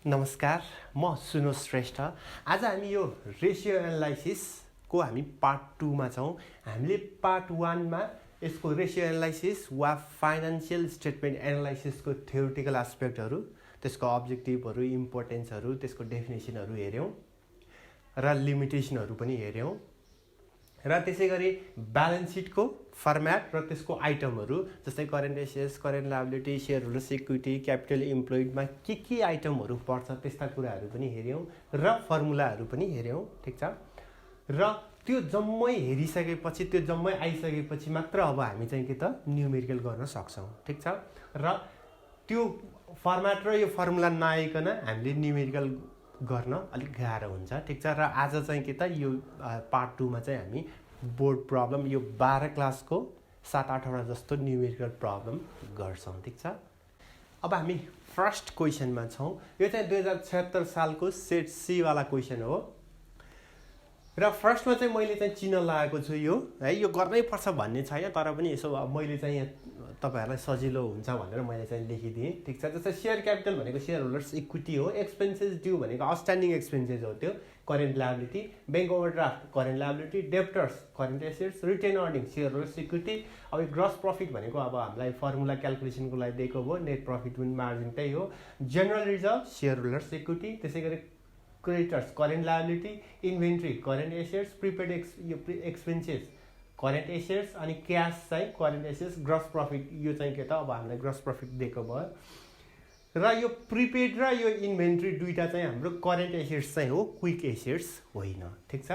नमस्कार, म सुनोज श्रेष्ठ। आज हामी यो रेसियो एनालाइसिसको हामी पार्ट 2 मा छौँ। हामीले पार्ट 1 मा यसको रेसियो एनालाइसिस वा फाइनान्शियल स्टेटमेन्ट एनालाइसिसको थ्योरिटिकल एस्पेक्टहरू, त्यसको अब्जेक्टिभहरू, इम्पोर्टेन्सहरू, त्यसको डेफिनेसनहरू हेर्यौँ र लिमिटेसनहरू पनि हेर्यौँ। र त्यसैगरी ब्यालेन्स सिटको फर्म्याट र त्यसको आइटमहरू जस्तै current assets, current liability, share holders equity, capital इम्प्लोइडमा के आइटमहरू पर्छ त्यस्ता कुराहरू पनि हेर्यौँ र फर्मुलाहरू पनि हेर्यौँ। ठिक छ। र त्यो जम्मै हेरिसकेपछि, त्यो जम्मै आइसकेपछि मात्र अब हामी चाहिँ के त न्युमेरिकल गर्न सक्छौँ। ठिक छ। र त्यो फर्म्याट र यो फर्मुला नआइकन हामीले न्युमेरिकल गर्न अलिक गाह्रो हुन्छ। ठिक छ। र आज चाहिँ के त यो पार्ट 2 मा चाहिँ हामी बोर्ड प्रब्लम, यो 12 क्लासको 7-8 वटा जस्तो न्युमेरिकल प्रब्लम गर्छौँ। ठिक छ। अब हामी फर्स्ट क्वेसनमा छौँ। यो चाहिँ 2076 सालको सेट सी वाला क्वेसन हो। र फर्स्टमा चाहिँ मैले चाहिँ चिन्ह लगाएको छु यो है, यो गर्नै पर्छ भन्ने छैन, तर पनि यसो मैले चाहिँ यहाँ तपाईहरुलाई सजिलो हुन्छ भनेर मैले चाहिँ लेखिदिएँ। ठिक छ। जस्तै शेयर क्यापिटल भनेको शेयर होल्डर्स इक्विटी हो, एक्सपेन्सेस ड्यू भनेको आउटस्ट्यान्डिङ एक्सपेन्सेस हो, त्यो current liability, bank overdraft current liability, debtors current assets, retained earning share holders equity. अब ग्रस प्रफिट भनेको अब हामीलाई फर्मुला क्याल्कुलेसनको लागि दिएको भयो, नेट प्रफिट मार्जिन त्यही हो। General reserve share holders equity, त्यसैगरी creditors current liability, inventory current assets, prepaid expenses current assets, अनि क्यास चाहिँ करेन्ट एसेट्स, ग्रस प्रफिट यो चाहिँ के त अब हामीलाई ग्रस प्रफिट दिएको भयो। र यो प्रिपेड र यो इन्भेन्ट्री दुईटा चाहिँ हाम्रो करेन्ट एसेट्स चाहिँ हो, क्विक एसेट्स होइन। ठिक छ।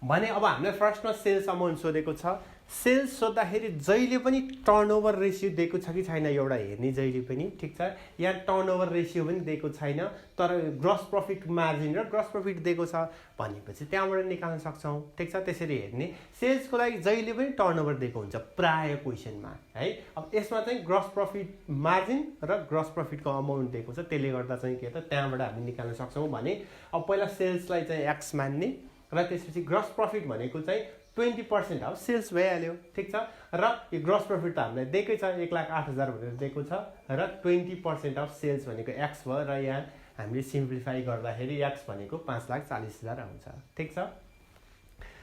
भने अब हामीलाई फर्स्टमा सेल्स अमाउन्ट सोधेको छ। सेल्स सोद्धाखेरि जहिले पनि टर्नओभर रेसियो दिएको छ कि छैन एउटा हेर्ने जहिले पनि। ठिक छ। यहाँ टर्नओभर रेसियो पनि दिएको छैन, तर ग्रस प्रफिट मार्जिन र ग्रस प्रफिट दिएको छ भनेपछि त्यहाँबाट निकाल्न सक्छौँ। ठिक छ। त्यसरी हेर्ने सेल्सको लागि जहिले पनि टर्नओभर दिएको हुन्छ प्राय क्वेसनमा है। अब यसमा चाहिँ ग्रस प्रफिट मार्जिन र ग्रस प्रफिटको अमाउन्ट दिएको छ, त्यसले गर्दा चाहिँ के त त्यहाँबाट हामी निकाल्न सक्छौँ। भने अब पहिला सेल्सलाई चाहिँ एक्स मान्ने र त्यसपछि ग्रस प्रफिट भनेको चाहिँ 20% अफ सेल्स भइहाल्यो। ठिक छ। र यो ग्रस प्रफिट त हामीलाई दिएकै छ, 1,08,000 भनेर दिएको छ, र 20% अफ सेल्स भनेको एक्स भयो। र यहाँ हामीले सिम्प्लिफाई गर्दाखेरि एक्स भनेको 5,40,000 आउँछ। ठिक छ।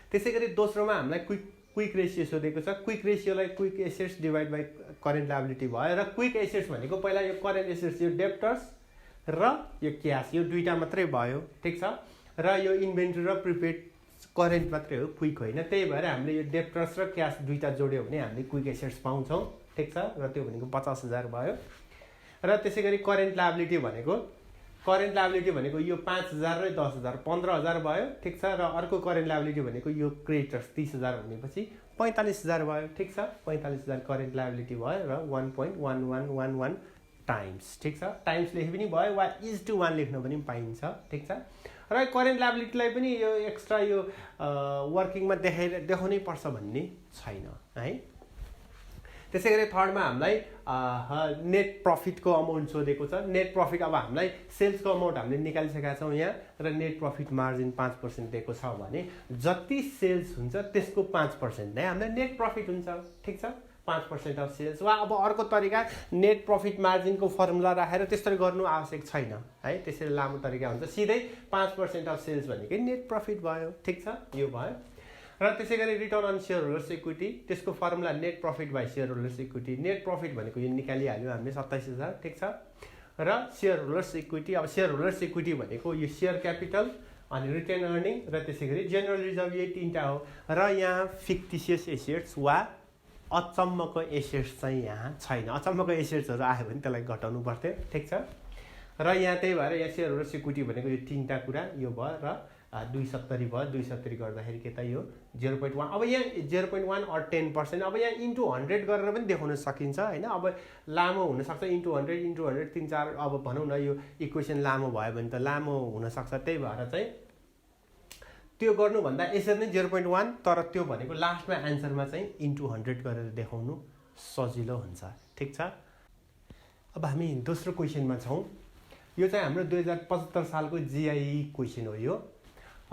त्यसै गरी दोस्रोमा हामीलाई क्विक रेसियो सोधेको छ। क्विक रेसियोलाई quick assets divide by current liability भयो। र क्विक एसेट्स भनेको पहिला यो करेन्ट एसेट्स, यो डेप्टर्स र यो क्यास, यो दुईटा मात्रै भयो। ठिक छ। र यो इन्भेन्ट्री र प्रिपेड करेन्ट मात्रै हो, क्विक होइन। त्यही भएर हामीले यो डेप्टर्स र क्यास दुईटा जोड्यो भने हामीले क्विक एसेट्स पाउँछौँ। ठिक छ। र त्यो भनेको 50,000 भयो। र त्यसै गरी करेन्ट लायबिलिटी भनेको यो 5,000 र 10,000 15,000 भयो। ठिक छ। र अर्को करेन्ट लायबिलिटी भनेको यो क्रेडिटर्स 30,000 भनेपछि 45,000 भयो। ठिक छ। 45,000 करेन्ट लायबिलिटी भयो र 1.1111 टाइम्स। ठिक छ। टाइम्स लेखे पनि भयो वा 1:1 लेख्न पनि पाइन्छ। ठिक छ। र करेन्ट लायबिलिटीलाई पनि यो एक्स्ट्रा यो वर्किङमा देखाउनै पर्छ भन्ने छैन है। त्यसै गरी थर्डमा हामीलाई नेट प्रफिटको अमाउन्ट सोधेको छ। नेट प्रफिट अब हामीलाई सेल्सको अमाउन्ट हामीले निकालिसकेका छौँ यहाँ, र नेट प्रफिट मार्जिन 5% दिएको छ भने जति सेल्स हुन्छ त्यसको 5% नै हामीलाई नेट प्रफिट हुन्छ। ठिक छ। 5% अफ सेल्स। वा अब अर्को तरिका नेट प्रफिट मार्जिनको फर्मुला राखेर त्यसरी गर्नु आवश्यक छैन है, त्यसरी लामो तरिका हुन्छ। सिधै 5% अफ सेल्स भनेकै नेट प्रफिट भयो। ठिक छ। यो भयो। र त्यसै गरी return on share holders equity, त्यसको formula net profit by share holders equity. Net profit भनेको यो निकालिहाल्यो हामीले 27,000। ठिक छ। र सेयर होल्डर्स इक्विटी, अब सेयर होल्डर्स इक्विटी भनेको यो सेयर क्यापिटल अनि रिटेन अर्निङ र त्यसै गरी जनरल रिजर्भ, यो तीनटा हो। र यहाँ फिक्टिसियस एसेट्स वा अचम्मको एसेट्स चाहिँ यहाँ छैन। अचम्मको एसेट्सहरू आयो भने त्यसलाई घटाउनु पर्थ्यो। ठिक छ। र यहाँ त्यही भएर यहाँ सेयर होल्डर्स इक्विटी भनेको यो तीनटा कुरा यो भयो र 270 भयो। 270 गर्दाखेरि के त यो 0.1, अब यहाँ 0.1 और 10%। अब यहाँ इन्टु 100 गरेर पनि देखाउन सकिन्छ होइन। अब लामो हुनसक्छ, इन्टु 100 3-4, अब भनौँ न यो इक्वेसन लामो भयो भने त लामो हुनसक्छ। त्यही भएर चाहिँ त्यो गर्नुभन्दा यसरी नै 0.1, तर त्यो भनेको लास्टमा एन्सरमा चाहिँ इन्टु 100 गरेर देखाउनु सजिलो हुन्छ। ठिक छ। अब हामी दोस्रो क्वेसनमा छौँ। यो चाहिँ हाम्रो 2075 सालको जिआई क्वेसन हो यो।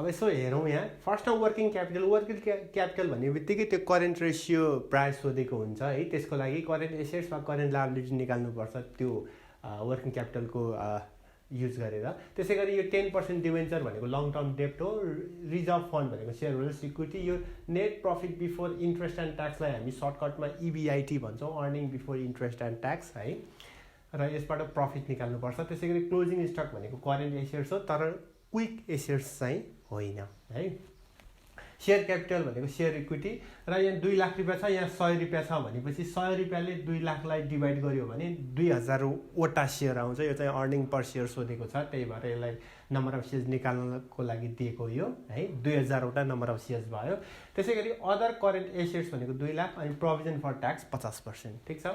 अब यसो हेरौँ यहाँ फर्स्टमा वर्किङ क्यापिटल भन्ने बित्तिकै त्यो करेन्ट रेसियो प्राय सोधेको हुन्छ है। त्यसको लागि करेन्ट एसेट्स वा करेन्ट लायबिलिटी निकाल्नुपर्छ त्यो वर्किङ क्यापिटलको युज गरेर। त्यसै गरी यो 10% डिबेन्चर भनेको लङ टर्म डेब्ट हो। रिजर्भ फन्ड भनेको सेयर होल्डर्स इक्विटी। यो net profit before interest and ट्याक्सलाई हामी सर्टकटमा EBIT भन्छौँ, earning before interest and tax है। र यसबाट प्रफिट निकाल्नुपर्छ। त्यसै गरी क्लोजिङ स्टक भनेको करेन्ट एसेट्स हो, तर क्विक एसेट्स चाहिँ होइन है। सेयर क्यापिटल भनेको सेयर इक्विटी। र यहाँ 2 लाख रुपियाँ छ, यहाँ 100 रुपियाँ छ भनेपछि 100 रुपियाँले 2 लाखलाई डिभाइड गर्यो भने 2000 वटा सेयर आउँछ। यो चाहिँ अर्निङ पर सेयर सोधेको छ, त्यही भएर यसलाई नम्बर अफ सेयर्स निकाल्नको लागि दिएको यो है। 2000 वटा नम्बर अफ सेयर्स भयो। त्यसै गरी अदर करेन्ट एसेट्स भनेको 2 लाख अनि प्रोभिजन फर ट्याक्स 50%। ठिक छ।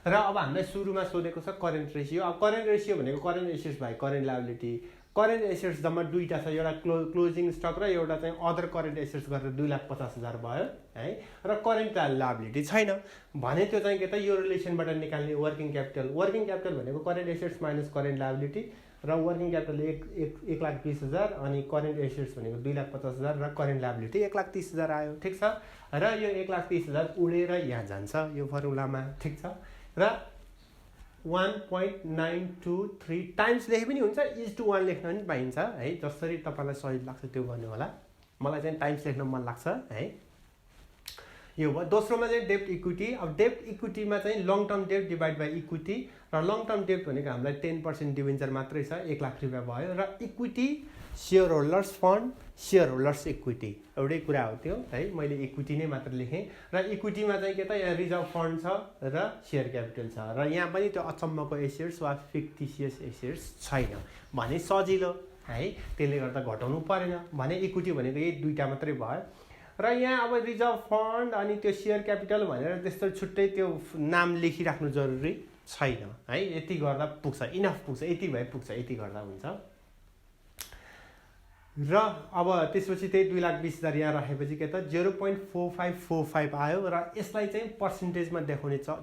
र अब हामीलाई सुरुमा सोधेको छ करेन्ट रेसियो। अब करेन्ट रेसियो भनेको current assets by current liability. Current assets जम्मा दुईटा छ, एउटा क्लोजिङ स्टक र एउटा चाहिँ अदर करेन्ट एसेट्स गरेर 2,50,000 भयो है। र करेन्ट लायबिलिटी छैन भने त्यो चाहिँ के त यो रिलेसनबाट निकाल्ने वर्किङ क्यापिटल। वर्किङ क्यापिटल भनेको current assets minus current liability र वर्किङ क्यापिटल 1,20,000 अनि करेन्ट एसेट्स भनेको 2,50,000 र करेन्ट लायबिलिटी 1,30,000 आयो। ठिक छ। र यो 1,30,000 उडेर यहाँ जान्छ यो फर्मुलामा। ठिक छ। र 1.923 टाइम्स लेखे पनि हुन्छ, 1:1 लेख्न पनि पाइन्छ है। जसरी तपाईँलाई सही लाग्छ त्यो गर्नु होला। मलाई चाहिँ टाइम्स लेख्न मन लाग्छ है। यो भयो। दोस्रोमा चाहिँ डेब्ट इक्विटी। अब डेब्ट इक्विटीमा चाहिँ लङ टर्म डेब्ट डिभाइड बाई इक्विटी र लङ टर्म डेब्ट भनेको हामीलाई 10% डिबेन्चर मात्रै छ, 1 लाख रुपियाँ भयो। र equity share holders fund, share holders equity एउटै कुरा हो त्यो है। मैले इक्विटी नै मात्र लेखेँ। र इक्विटीमा चाहिँ के त यहाँ रिजर्भ फन्ड छ र सेयर क्यापिटल छ। र यहाँ पनि त्यो अचम्मको एसेट्स वा फिक्टिसियस एसेट्स छैन भने सजिलो है, त्यसले गर्दा घटाउनु परेन भने इक्विटी भनेको यही दुईटा मात्रै भयो। र यहाँ अब रिजर्भ फन्ड अनि त्यो सेयर क्यापिटल भनेर त्यस्तो छुट्टै त्यो नाम लेखिराख्नु जरुरी छैन है। यति गर्दा पुग्छ, इनफ पुग्छ, यति भए पुग्छ, यति गर्दा हुन्छ। र अब त्यसपछि त्यही 2,20,000 यहाँ राखेपछि के त 0.4545 आयो। र यसलाई चाहिँ पर्सेन्टेजमा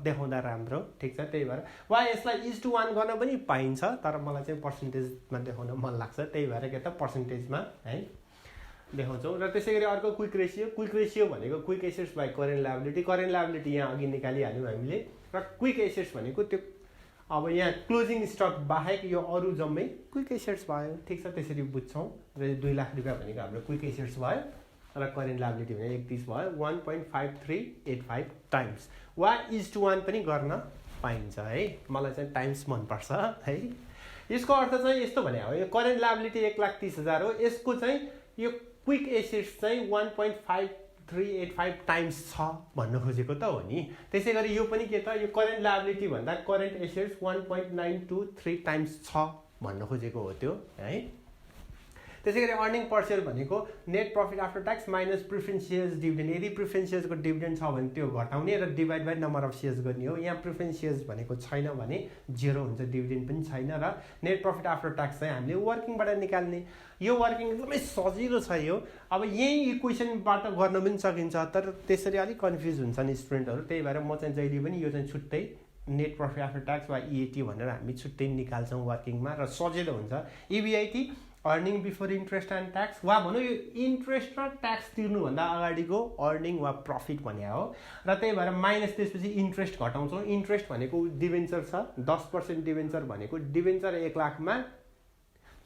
देखाउँदा राम्रो। ठिक छ। त्यही भएर वा यसलाई 1:1 गर्न पनि पाइन्छ, तर मलाई चाहिँ पर्सेन्टेजमा देखाउन मन लाग्छ, त्यही भएर के त पर्सेन्टेजमा है देखाउँछौँ। र त्यसै गरी अर्को क्विक रेसियो। क्विक रेसियो भनेको quick assets by current liability. Current liability यहाँ अघि निकालिहाल्यौँ हामीले। र क्विक एसेट्स भनेको त्यो अब यहाँ क्लोजिङ स्टक बाहेक यो अरू जम्मै क्विक एसेट्स भयो। ठिक छ। त्यसरी बुझ्छौँ। र 2 लाख रुपियाँ भनेको हाम्रो क्विक एसेट्स भयो र करेन्ट लायबिलिटी भने 31 भयो। 1.5385 टाइम्स वा 1:1 पनि गर्न पाइन्छ है। मलाई चाहिँ टाइम्स मनपर्छ है। यसको अर्थ चाहिँ यस्तो भने हो, यो करेन्ट लायबिलिटी 1,30,000 हो, यसको चाहिँ यो क्विक एसेट्स चाहिँ 1.5385 टाइम्स छ भन्न खोजेको त हो नि। त्यसै गरी यो पनि के त यो करेन्ट लायबिलिटी भन्दा करेन्ट एसेट्स 1.923 टाइम्स छ भन्न खोजेको हो त्यो है। त्यसै गरी अर्निङ पर सेयर भनेको net profit after tax minus preference shares dividend. यदि प्रिफरेन्स सेयर्सको डिभिडेन्ड छ भने त्यो घटाउने र divide by number of shares गर्ने हो। यहाँ प्रिफरेन्स सेयर्स भनेको छैन भने 0 हुन्छ, डिभिडेन्ड पनि छैन। र नेट प्रफिट आफ्टर ट्याक्स चाहिँ हामीले वर्किङबाट निकाल्ने। यो वर्किङ एकदमै सजिलो छ यो। अब यही इक्वेसनबाट गर्न पनि सकिन्छ, तर त्यसरी अलिक कन्फ्युज हुन्छन् स्टुडेन्टहरू। त्यही भएर म चाहिँ जहिले पनि यो चाहिँ छुट्टै नेट प्रफिट आफ्टर ट्याक्स वा EAT भनेर हामी छुट्टै निकाल्छौँ वर्किङमा र सजिलो हुन्छ। EBIT earning before interest and tax वा भनौँ यो इन्ट्रेस्ट र ट्याक्स तिर्नुभन्दा अगाडिको अर्निङ वा प्रफिट भन्ने हो। र त्यही भएर माइनस त्यसपछि इन्ट्रेस्ट घटाउँछौँ। इन्ट्रेस्ट भनेको डिबेन्चर छ, 10% डिबेन्चर भनेको डिबेन्चर 1 लाखमा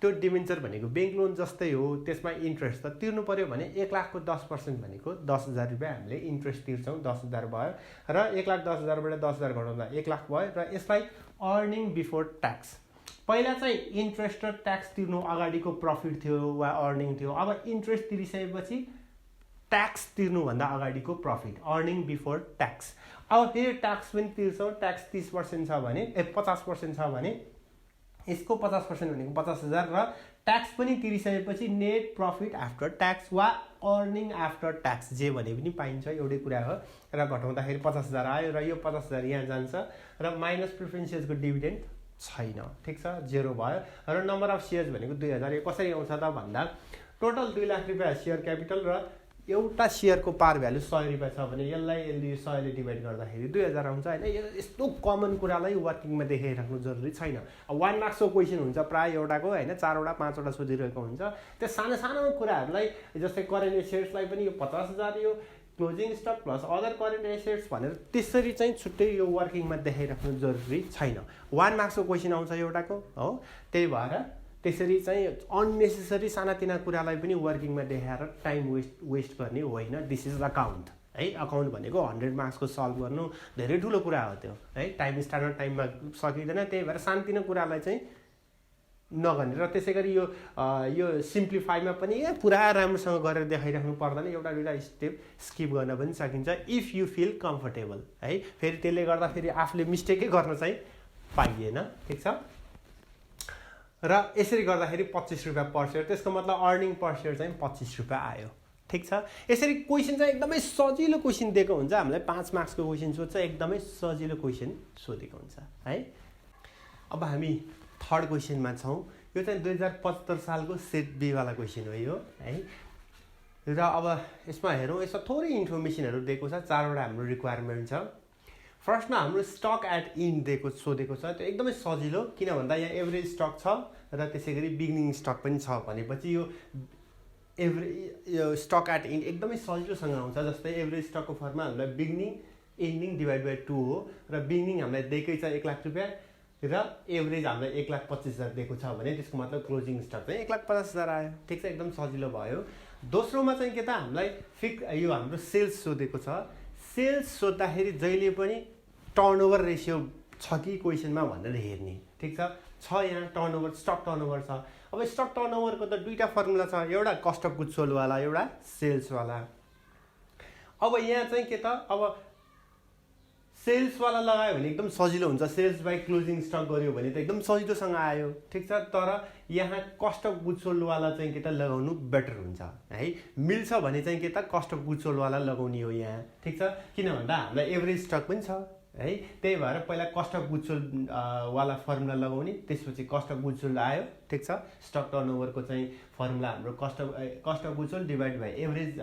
त्यो डिबेन्चर भनेको ब्याङ्क लोन जस्तै हो, त्यसमा इन्ट्रेस्ट त तिर्नु पर्यो भने 1 लाखको 10% भनेको 10,000 रुपियाँ हामीले इन्ट्रेस्ट तिर्छौँ, 10,000 भयो। र 1,10,000बाट 10,000 घटाउँदा 1 लाख भयो। र यसलाई अर्निङ बिफोर ट्याक्स। पहिला चाहिँ इन्ट्रेस्ट र ट्याक्स तिर्नु अगाडिको प्रफिट थियो वा अर्निङ थियो। अब इन्ट्रेस्ट तिरिसकेपछि ट्याक्स तिर्नुभन्दा अगाडिको प्रफिट, अर्निङ बिफोर ट्याक्स। अब फेरि ट्याक्स पनि तिर्छौँ। ट्याक्स 30% छ भने 50% छ भने यसको 50% भनेको 50,000 र ट्याक्स पनि तिरिसकेपछि नेट प्रफिट आफ्टर ट्याक्स वा अर्निङ आफ्टर ट्याक्स जे भने पनि पाइन्छ, एउटै कुरा हो। र घटाउँदाखेरि 50,000 आयो र यो 50,000 यहाँ जान्छ र माइनस प्रिफरेन्स सेयर्सको डिभिडेन्ड छैन। ठिक छ, 0 भयो। र नम्बर अफ सेयर्स भनेको 2,000। यो कसरी आउँछ त भन्दा टोटल 2 लाख रुपियाँ सेयर क्यापिटल र एउटा सेयरको पार भ्यालु 100 रुपियाँ छ भने यसले 100 ले डिभाइड गर्दाखेरि 2,000 आउँछ होइन। यस्तो कमन कुरालाई वर्किङमा देखाइराख्नु जरुरी छैन। 1 मार्क्सको क्वेसन हुन्छ प्राय एउटाको होइन, 4वटा 5वटा सोधिरहेको हुन्छ। त्यो सानो सानो कुराहरूलाई जस्तै करेन्ट एसेट्सलाई पनि यो 50,000 यो closing stock plus other current assets भनेर त्यसरी चाहिँ छुट्टै यो वर्किङमा देखाइराख्नु जरुरी छैन। 1 मार्क्सको क्वेसन आउँछ एउटाको हो, त्यही भएर त्यसरी चाहिँ अननेसेसरी सानातिना कुरालाई पनि वर्किङमा देखाएर टाइम वेस्ट गर्ने होइन। दिस इज अकाउन्ट है। अकाउन्ट भनेको 100 मार्क्सको सल्भ गर्नु धेरै ठुलो कुरा हो त्यो है। टाइम स्ट्यान्डर्ड टाइममा सकिँदैन, त्यही भएर सानतिनो कुरालाई चाहिँ नगर्ने। र त्यसै गरी यो सिम्प्लिफाईमा पनि पुरा राम्रोसँग गरेर देखाइराख्नु पर्दैन, एउटा दुईटा स्टेप स्किप गर्न पनि सकिन्छ इफ यु फिल कम्फर्टेबल है। फेरि त्यसले गर्दा फेरि आफूले मिस्टेकै गर्न चाहिँ पाइएन, ठिक छ। र यसरी गर्दाखेरि 25 रुपियाँ पर सेयर, त्यसको मतलब अर्निङ पर सेयर चाहिँ 25 रुपियाँ आयो, ठिक छ। यसरी क्वेसन चाहिँ एकदमै सजिलो क्वेसन दिएको हुन्छ हामीलाई। 5 मार्क्सको क्वेसन सोध्छ, एकदमै सजिलो क्वेसन सोधेको हुन्छ है। अब हामी थर्ड क्वेसनमा छौँ। यो चाहिँ 2075 सालको सेट बी वाला क्वेसन हो यो है। र अब यसमा हेरौँ, यसमा थोरै इन्फर्मेसनहरू दिएको छ। 4वटा हाम्रो रिक्वायरमेन्ट छ। फर्स्टमा हाम्रो स्टक एट इन सोधेको छ। त्यो एकदमै सजिलो, किन भन्दा यहाँ एभरेज स्टक छ र त्यसै गरी बिगिनिङ स्टक पनि छ भनेपछि यो स्टक एट इन एकदमै सजिलोसँग आउँछ। जस्तै एभरेज स्टकको फर्ममा हामीलाई बिगिनिङ एन्डिङ डिभाइड बाई 2 हो र बिगिनिङ हामीलाई दिएकै छ 1 लाख रुपियाँ र एभरेज हामीलाई 1,25,000 दिएको छ भने त्यसको मतलब क्लोजिङ स्टक चाहिँ 1,50,000 आयो, ठिक छ। एकदम सजिलो भयो। दोस्रोमा चाहिँ के त हामीलाई यो हाम्रो सेल्स सोधेको छ। सेल्स सोद्धाखेरि जहिले पनि टर्नओभर रेसियो छ कि क्वेसनमा भनेर हेर्ने, ठिक छ। यहाँ टर्नओभर स्टक टर्नओभर छ। अब स्टक टर्नओभरको त दुईटा फर्मुला छ, एउटा कस्ट अफ गुड्स सोल्ड वाला, एउटा सेल्स वाला। अब यहाँ चाहिँ के त, अब सेल्स वाला लगायो भने एकदम सजिलो हुन्छ। सेल्स बाई क्लोजिङ स्टक गर्यो भने त एकदम सजिलोसँग आयो, ठिक छ। तर यहाँ कस्ट अफ गुड्स सोल्ड वाला चाहिँ के त लगाउनु बेटर हुन्छ है। मिल्छ भने चाहिँ के त कस्ट अफ गुड्स सोल्ड वाला लगाउने हो यहाँ, ठिक छ। किन भन्दा हामीलाई एभरेज स्टक पनि छ है, त्यही भएर पहिला कस्ट अफ गुड्स सोल्ड वाला फर्मुला लगाउने, त्यसपछि कस्ट अफ गुड्स सोल्ड आयो, ठिक छ। स्टक टर्नओभरको चाहिँ फर्मुला हाम्रो cost of goods sold divide by average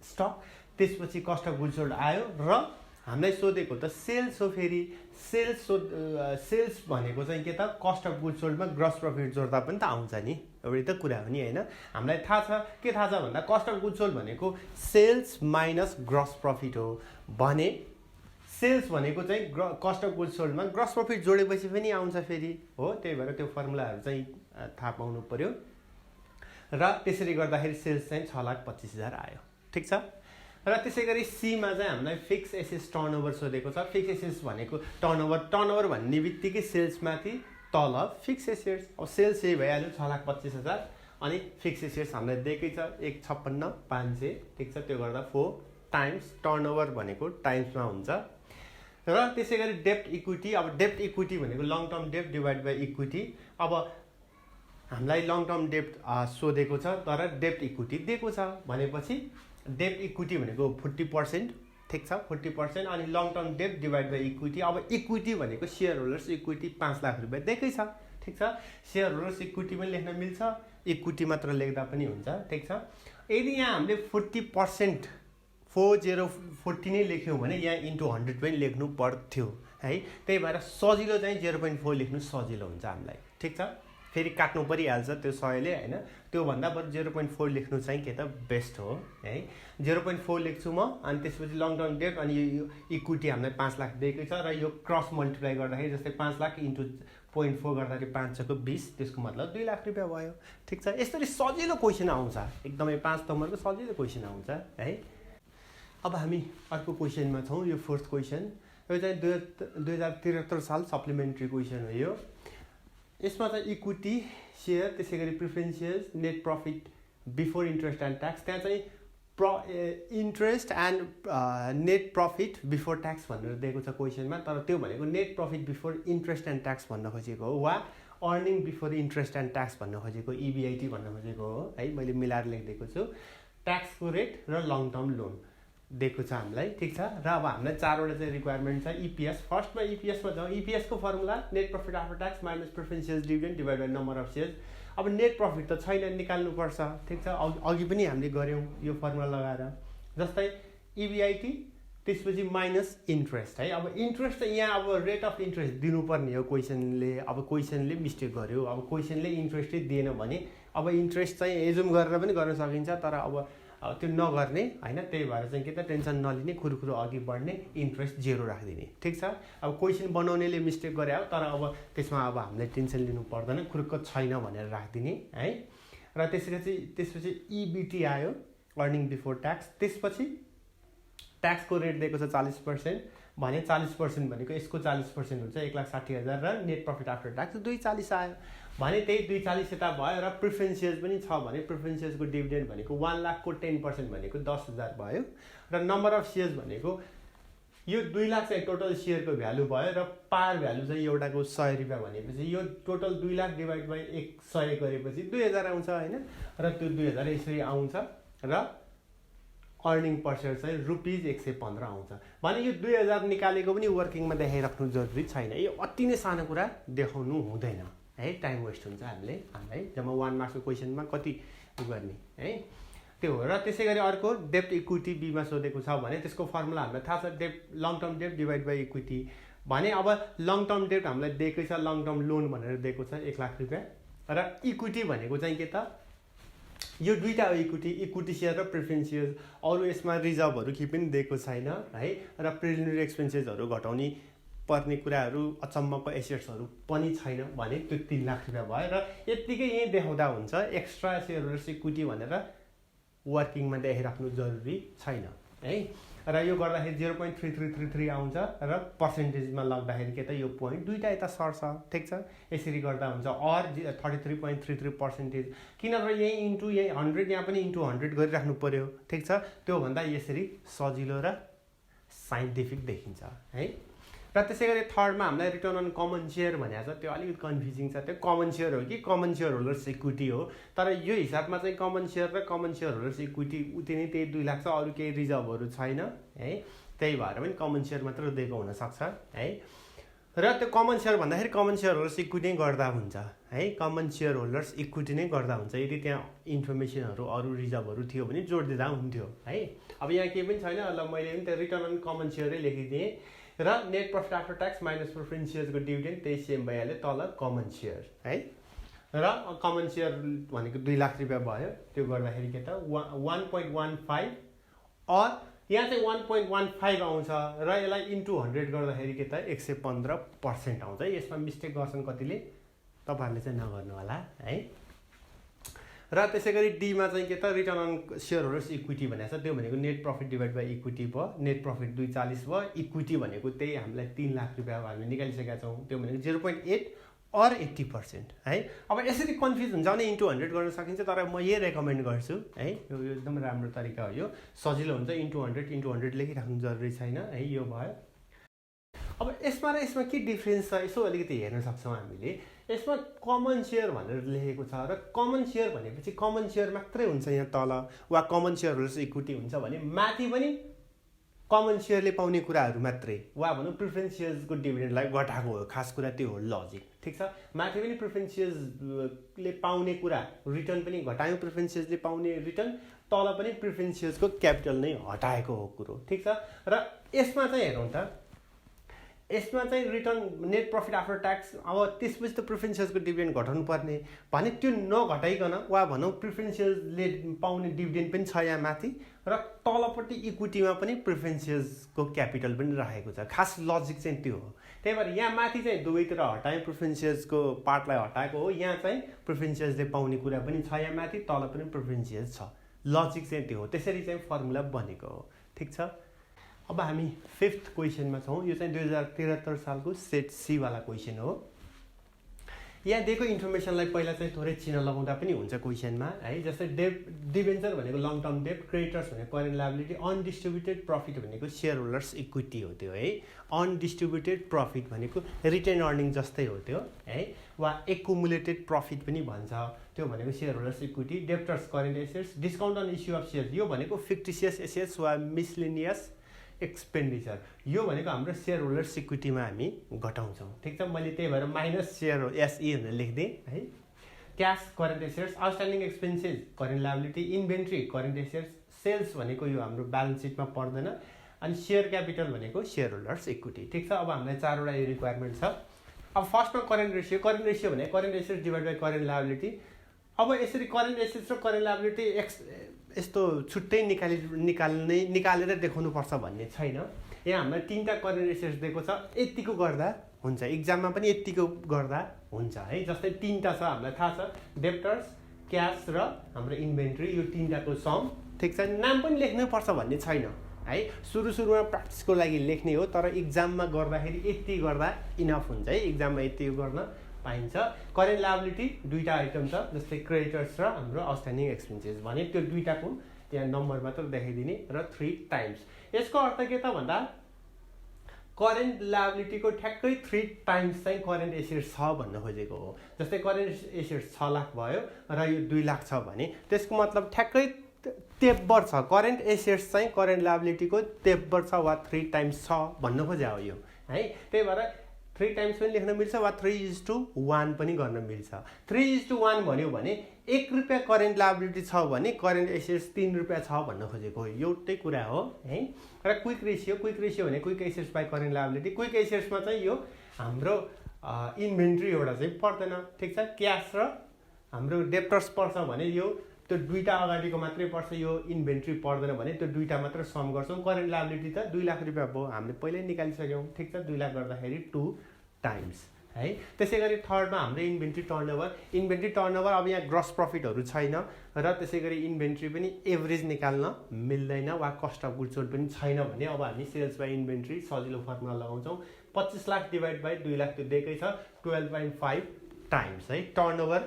stock, त्यसपछि कस्ट अफ गुड्स सोल्ड आयो। र हामीलाई सोधेको त सेल्स हो। फेरि सेल्स भनेको चाहिँ के त कस्ट अफ गुड्स सोल्डमा ग्रस प्रफिट जोड्दा पनि त आउँछ नि, एउटै त कुरा हो नि होइन। हामीलाई थाहा छ, के थाहा छ भन्दा कस्ट अफ गुड्स सोल्ड भनेको सेल्स माइनस ग्रस प्रफिट हो भने सेल्स भनेको चाहिँ कस्ट अफ गुड्स सोल्डमा ग्रस प्रफिट जोडेपछि पनि आउँछ फेरि हो। त्यही भएर त्यो फर्मुलाहरू चाहिँ थाहा पाउनु पर्यो। र त्यसरी गर्दाखेरि सेल्स चाहिँ 6,25,000 आयो, ठिक छ। र त्यसै गरी सीमा चाहिँ हामीलाई फिक्स एसेट्स टर्नओभर सोधेको छ। फिक्स एसेट्स भनेको टर्नओभर भन्ने बित्तिकै सेल्समाथि तल फिक्स एसेट्स। अब सेल्स यही भइहाल्यो 6,25,000 अनि फिक्स एसेट्स हामीलाई दिएकै छ 1,56,500, ठिक छ। त्यो गर्दा 4 टाइम्स टर्नओभर भनेको टाइम्समा हुन्छ। र त्यसै गरी डेप्ट इक्विटी। अब डेप्ट इक्विटी भनेको लङ टर्म डेप्ट डिभाइड बाई इक्विटी। अब हामीलाई लङ टर्म डेप्ट सोधेको छ तर डेप्ट इक्विटी दिएको छ भनेपछि डेप्ट इक्विटी भनेको 40%, ठिक छ। 40% अनि लङ टर्म डेप्ट डिभाइड बाई इक्विटी। अब इक्विटी भनेको सेयर होल्डर्स इक्विटी 5 लाख रुपियाँ दिएकै छ, ठिक छ। सेयर होल्डर्स इक्विटी पनि लेख्न मिल्छ, इक्विटी मात्र लेख्दा पनि हुन्छ, ठिक छ। यदि यहाँ हामीले 40% 40 नै लेख्यौँ भने यहाँ इन्टु 100 पनि लेख्नु पर्थ्यो है। त्यही भएर सजिलो चाहिँ 0.4 लेख्नु सजिलो हुन्छ हामीलाई, ठिक छ। फेरि काट्नु परिहाल्छ त्यो 100ले होइन, त्योभन्दा बरु 0.4 लेख्नु चाहिँ के त बेस्ट हो है। 0.4 लेख्छु म। अनि त्यसपछि लङ टर्म डेट अनि यो इक्विटी हामीलाई 5 लाख दिएकै छ र यो क्रस मल्टिप्लाई गर्दाखेरि जस्तै 5 लाख इन्टु 0.4 गर्दाखेरि 5 × 20, त्यसको मतलब 2 लाख रुपियाँ भयो, ठिक छ। यसरी सजिलो क्वेसन आउँछ, एकदमै 5 नम्बरको सजिलो क्वेसन आउँछ है। अब हामी अर्को क्वेसनमा छौँ। यो फोर्थ क्वेसन, यो चाहिँ 2073 साल सप्लिमेन्ट्री क्वेसन हो यो। यसमा चाहिँ इक्विटी सेयर, त्यसै गरी preference shares, net profit before interest and tax. त्यहाँ चाहिँ interest and net profit before tax भनेर दिएको छ क्वेसनमा, तर त्यो भनेको net profit before interest and tax भन्न खोजेको हो वा earning before interest and tax भन्न खोजेको, EBIT भन्न खोजेको हो है। मैले मिलाएर लेखिदिएको छु। ट्याक्सको रेट र लङ टर्म लोन दिएको छ हामीलाई, ठिक छ। र अब हामीलाई 4वटा चाहिँ रिक्वायरमेन्ट छ। EPS, फर्स्टमा EPSमा जाउँ। EPSको formula net profit after tax minus preference shares dividend divide by number of shares. अब नेट प्रफिट त छैन, निकाल्नुपर्छ, ठिक छ। अघि पनि हामीले गऱ्यौँ यो फर्मुला लगाएर। जस्तै EBIT त्यसपछि माइनस इन्ट्रेस्ट है। अब इन्ट्रेस्ट त यहाँ अब रेट अफ इन्ट्रेस्ट दिनुपर्ने हो क्वेसनले। अब क्वेसनले मिस्टेक गर्यो, अब क्वेसनले इन्ट्रेस्टै दिएन भने अब इन्ट्रेस्ट चाहिँ एजुम गरेर पनि गर्न सकिन्छ, तर अब अब त्यो नगर्ने हैन, त्यही भएर चाहिँ के त टेन्सन नलिने, खुरुखुरु अघि बढ्ने, इन्ट्रेस्ट 0 राखिदिने। ठीक छ। अब क्वेसन बनाउनेले मिस्टेक गरे हो, तर अब त्यसमा अब हामीले टेन्सन लिनु पर्दैन, खुरुक्क छैन भनेर राखिदिने है। र त्यसपछि EBT आयो, अर्निङ बिफोर ट्याक्स। त्यसपछि ट्याक्सको रेट दिएको छ 40%, भने 40% भनेको यसको 40% हुन्छ 1,60,000 र नेट प्रफिट आफ्टर ट्याक्स 240 आयो भने त्यही 240 यता भयो। र प्रिफरेन्सेस पनि छ भने प्रिफरेन्सेसको डिभिडेन्ड भनेको 1 लाख को 10% भनेको 10,000 भयो। र नम्बर अफ सेयर्स भनेको यो 2 लाख चाहिँ टोटल सेयरको भ्यालु भयो र पार भ्यालु चाहिँ एउटाको 100 रुपैयाँ भनेपछि यो टोटल 2 लाख डिभाइड बाइ 100 गरेपछि 2000 आउँछ हैन। र त्यो 2000 यसरी आउँछ र अर्निङ पर सेयर चाहिँ ₹115 आउँछ भने यो 2000 निकालेको पनि वर्किङमा देखाइराख्नु जरुरी छैन। यो अति नै सानो कुरा देखाउनु हुँदैन है, टाइम वेस्ट हुन्छ हामीलाई जब 1 मार्क्सको क्वेसनमा कति गर्ने है, त्यो हो। र त्यसैगरी अर्को डेब्ट इक्विटी बी मा सोधेको छ भने त्यसको फर्मुला हामीलाई थाहा छ, डेब्ट लङ टर्म डेब्ट डिभाइड बाइ इक्विटी भने अब लङ टर्म डेब्ट हामीलाई दिएकै छ, लङ टर्म लोन भनेर दिएको छ 1 लाख रुपैयाँ। र इक्विटी भनेको चाहिँ के त, यो दुईटा हो, इक्विटी सेयर र प्रिफरेन्स सेयर। अरु यसमा रिजर्भहरु के पनि दिएको छैन है। र प्रिलिमिनरी एक्सपेन्सेसहरु घटाउने पर्ने कुराहरु, अचम्मको एसेट्सहरु पनि छैन भने त्यो 3 लाख रुपैयाँ भयो। र यतिकै यही देखाउँदा हुन्छ, एक्स्ट्रा सेयर होल्डर्स इक्विटी भनेर वर्किङमा देखाइराख्नु जरुरी छैन है। र यो गर्दाखेरि 0.3333 आउँछ र पर्सेन्टेजमा लाग्दाखेरि के त यो पोइन्ट दुईटा यता सर्छ। ठीक छ, यसरी गर्दा हुन्छ और 33.33%। किनभने यही इन्टु यही 100, यहाँ पनि इन्टु 100 गरिराख्नु पर्यो। ठीक छ, त्यो भन्दा यसरी सजिलो र साइन्टिफिक देखिन्छ है। र त्यसैगरी थर्डमा हामीलाई रिटर्न अन कमन सेयर भनेको छ, त्यो अलिकति कन्फ्युजिङ छ। त्यो कमन सेयर हो कि कमन सेयर होल्डर्स इक्विटी हो, तर यो हिसाबमा चाहिँ कमन सेयर र कमन सेयर होल्डर्स इक्विटी उति नै त्यही 2 लाख छ, अरु केही रिजर्भहरु छैन है। त्यही भएर पनि कमन सेयर मात्र दिएको हुन सक्छ है। र त्यो कमन सेयर भन्दाखेरि कमन सेयर होल्डर्स इक्विटी नै गर्दा हुन्छ है, कमन सेयर होल्डर्स इक्विटी नै गर्दा हुन्छ। यदि त्यहाँ इन्फर्मेसनहरु अरु रिजर्भहरु थियो भने जोड दिँदा हुन्थ्यो है। अब यहाँ केही पनि छैन, ल मैले पनि त्यो रिटर्न अन कमन सेयरै लेखिदिएँ र net profit after tax minus preference सेयर्सको डिभिडेन्ड त्यही सेम भइहाल्यो, तल कमन सेयर है। र कमन सेयर भनेको 2 लाख रुपैयाँ भयो, त्यो गर्दाखेरि के त 1.15 और यहाँ चाहिँ 1.15 आउँछ र यसलाई इन्टु 100 गर्दाखेरि के त 115% आउँछ। यसमा मिस्टेक गर्छन् कतिले, तपाईहरुले चाहिँ नगर्नु होला है। र त्यसैगरी डी मा चाहिँ के त return on share holders equity भनेको छ, त्यो भनेको net profit divide by equity भयो। नेट प्रफिट 240 भयो, इक्विटी भनेको त्यही हामीलाई 3 लाख रुपैयाँ हामीले निकालिसकेका छौं, त्यो भनेको 0.8 और 80% है। अब यसरी कन्फ्युज हुन्छ भने इन्टु 100 गर्न सकिन्छ, तर म यही रेकमेन्ड गर्छु है, यो एकदम राम्रो तरिका हो, यो सजिलो हुन्छ। इन्टु 100 लेखिराख्नु जरुरी छैन है। यो भयो। अब यसमा र यसमा के डिफरेन्स छ यसो अलिकति हेर्न सक्छौं हामीले। यसमा कमन शेयर भनेर लेखेको छ र कमन शेयर भनेपछि कमन शेयर मात्रै हुन्छ यहाँ तल, वा कमन शेयर होल्डर्स इक्विटी हुन्छ भने माथि पनि कमन शेयरले पाउने कुराहरु मात्रै, वा भनौं प्रिफरेन्स शेयर्सको डिभिडेन्डलाई घटाएको हो, खास कुरा त्यो हो लजिक। ठीक छ, माथि पनि प्रिफरेन्स शेयर्सले पाउने कुरा रिटर्न पनि घटायो, प्रिफरेन्स शेयर्सले पाउने रिटर्न, तल पनि प्रिफरेन्स शेयर्सको क्यापिटल नै हटाएको हो कुरो। ठीक छ, र यसमा चाहिँ हेरौं त, यसमा चाहिँ return net profit after tax, अब त्यसपछि त प्रिफरेन्स शेयर्सको डिभिडेन्ड घटाउनु पर्ने भने त्यो नघटाइकन, वा भनौं प्रिफरेन्स शेयर्सले पाउने डिभिडेन्ड पनि छ यहाँ माथि, र तलपट्टि इक्विटीमा पनि प्रिफरेन्स शेयर्सको क्यापिटल पनि राखेको छ। खास लजिक चाहिँ त्यो हो। त्यही भएर यहाँ माथि चाहिँ दुवैतिर हटाए, प्रिफरेन्स शेयर्सको पार्टलाई हटाएको हो, यहाँ चाहिँ प्रिफरेन्स शेयर्सले पाउने कुरा पनि छ यहाँ माथि, तल पनि प्रिफरेन्स शेयर्स छ। लजिक चाहिँ त्यो हो, त्यसरी चाहिँ फर्मुला बनेको हो। ठीक छ, अब हामी 5th क्वेशनमा छौं। यो चाहिँ 2073 सालको सेट सी वाला क्वेशन हो। यहाँ दिएको इन्फर्मेसनलाई पहिला चाहिँ थोरै चिन्ह लगाउँदा पनि हुन्छ क्वेशनमा है। जस्तै डिबेन्चर भनेको लङ टर्म डेट, क्रेडिटर्स भनेको करेन्ट लायबिलिटी, अनडिस्ट्रिब्युटेड प्रफिट भनेको शेयर होल्डर्स इक्विटी हो त्यो है। अनडिस्ट्रिब्युटेड प्रफिट भनेको रिटेन अर्निङ जस्तै हो त्यो है, वा एकुमुलेटेड प्रफिट पनि भन्छ, त्यो भनेको share holders equity. Debtors current assets, discount on issue of share, यो भनेको फिक्टिसियस एसेट्स वा मिसलेनियस एक्सपेन्डिचर, यो भनेको हाम्रो शेयर होल्डर्स इक्विटीमा हामी घटाउँछौं। ठीक छ, मैले त्यही भएर माइनस शेयर एसई भनेर लेख्दिए है। Cash current assets, outstanding expenses current liability, inventory current assets, sales भनेको यो हाम्रो ब्यालेन्स सिटमा पर्दैन, अनि शेयर क्यापिटल भनेको शेयर होल्डर्स इक्विटी। ठीक छ, अब हामीलाई चारवटा यो रिक्वायरमेन्ट छ। अब फर्स्टमा करेन्ट रेशियो भने current assets divide by current liability. अब यसरी करेन्ट एसेट्स र करेन्ट लायबिलिटी यस्तो छुट्टै निकालेर देखाउनु पर्छ भन्ने छैन। यहाँ हामीलाई 3टा करेन्ट एसेट्स दिएको छ, यतिको गर्दा हुन्छ, एक्जाममा पनि यतिको गर्दा हुन्छ है। जस्तै 3टा छ हामीलाई थाहा छ, डेप्टर्स, क्यास र हाम्रो इन्भेन्ट्री, यो 3टाको सम, ठीक छ। नाम पनि लेख्नै पर्छ भन्ने छैन है, सुरुमा प्र्याक्टिसको लागि लेख्ने हो, तर एक्जाममा गर्दाखेरि यति गर्दा इनफ हुन्छ है, एक्जाममा यति गर्न पाइन्छ। करेन्ट लायबिलिटी 2टा आइटम छ, जस्तै क्रेडिटर्स र हाम्रो आउटस्ट्यान्डिङ एक्सपेन्सेस भने त्यो 2टाको यहाँ नम्बर मात्र देखाइदिने र 3 टाइम्स। यसको अर्थ के त भन्दा करेन्ट लायबिलिटीको ठ्याक्कै 3 टाइम्स चाहिँ करेन्ट एसेट्स छ भन्न खोजेको हो। जस्तै करेन्ट एसेट्स 6 लाख भयो र यो 2 लाख छ भने त्यसको मतलब ठ्याक्कै तेब्बर छ, करेन्ट एसेट्स चाहिँ करेन्ट लायबिलिटीको तेब्बर छ वा 3 टाइम्स छ भन्न खोजे हो यो है। त्यही भएर 3 टाइम्स पनि लेख्न मिल्छ वा 3:1 पनि गर्न मिल्छ। 3:1 भन्यो भने 1 रुपियाँ करेन्ट लायबिलिटी छ भने करेन्ट एसेट्स 3 रुपियाँ छ भन्न खोजेको हो, एउटै कुरा हो है। र क्विक रेसियो भने quick assets by current liability, quick एसेट्समा चाहिँ यो हाम्रो इन्भेन्ट्री एउटा चाहिँ पर्दैन, ठिक छ। क्यास र हाम्रो डेप्टर्स पर्छ भने यो त्यो 2टा अगाडिको मात्रै पर्छ, यो इन्भेन्ट्री पर्दैन भने त्यो 2टा मात्र सम गर्छौँ। करेन्ट लायबिलिटी त 2 लाख रुपियाँ भयो, हामीले पहिल्यै निकालिसक्यौँ, ठिक छ। 2 लाख गर्दाखेरि 2 टाइम्स है। त्यसै गरी थर्डमा हाम्रो इन्भेन्ट्री टर्नओभर, अब यहाँ ग्रस प्रफिटहरू छैन र त्यसै गरी इन्भेन्ट्री पनि एभरेज निकाल्न मिल्दैन वा कस्ट अफ गुड्स सोल्ड पनि छैन भने अब हामी सेल्स बाई इन्भेन्ट्री सजिलो फर्मुला लगाउँछौँ। 25 लाख डिभाइड बाई 2 लाख त्यो दिएकै छ, 12.5 टाइम्स है, टर्नओभर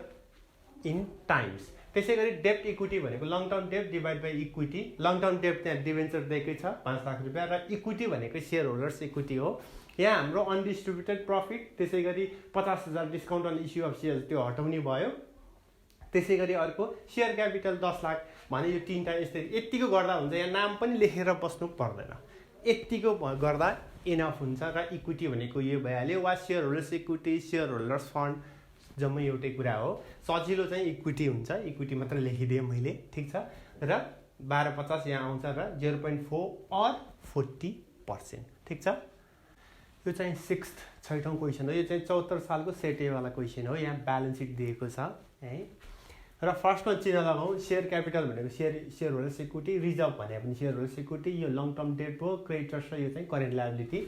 इन टाइम्स। त्यसै गरी डेप्ट इक्विटी भनेको लङ टर्म डेप्ट divide by equity, long term डेप्ट त्यहाँ डिभेन्चर दिएकै छ 5 लाख रुपियाँ र इक्विटी भनेको सेयर होल्डर्स इक्विटी हो। यहाँ हाम्रो अनडिस्ट्रिब्युटेड प्रफिट, त्यसै गरी 50,000 discount on issue of shares त्यो हटाउने भयो। त्यसै गरी अर्को सेयर क्यापिटल 10 लाख भने यो 3टा यस्तै यतिको गर्दा हुन्छ, यहाँ नाम पनि लेखेर बस्नु पर्दैन, यतिको गर्दा इनफ हुन्छ। र इक्विटी भनेको यो भइहाल्यो वा share holders equity, share holders fund जम्मै एउटै कुरा हो। सजिलो चाहिँ इक्विटी हुन्छ, इक्विटी मात्र लेखिदिएँ मैले, ठिक छ। र 1250 यहाँ आउँछ र 0.4 और 40%, ठिक छ। यो चाहिँ 6th क्वेसन हो, यो चाहिँ 74 सालको सेटेवाला क्वेसन हो। यहाँ ब्यालेन्स सिट दिएको छ है। र फर्स्टमा चिन्ह लगाउँ, सेयर क्यापिटल भनेको सेयर होल्डर्स इक्विटी, रिजर्भ भने पनि सेयर होल्डर्स इक्विटी, यो लङ टर्म डेट हो, क्रेडिटर्स र यो चाहिँ करेन्ट लायबिलिटी।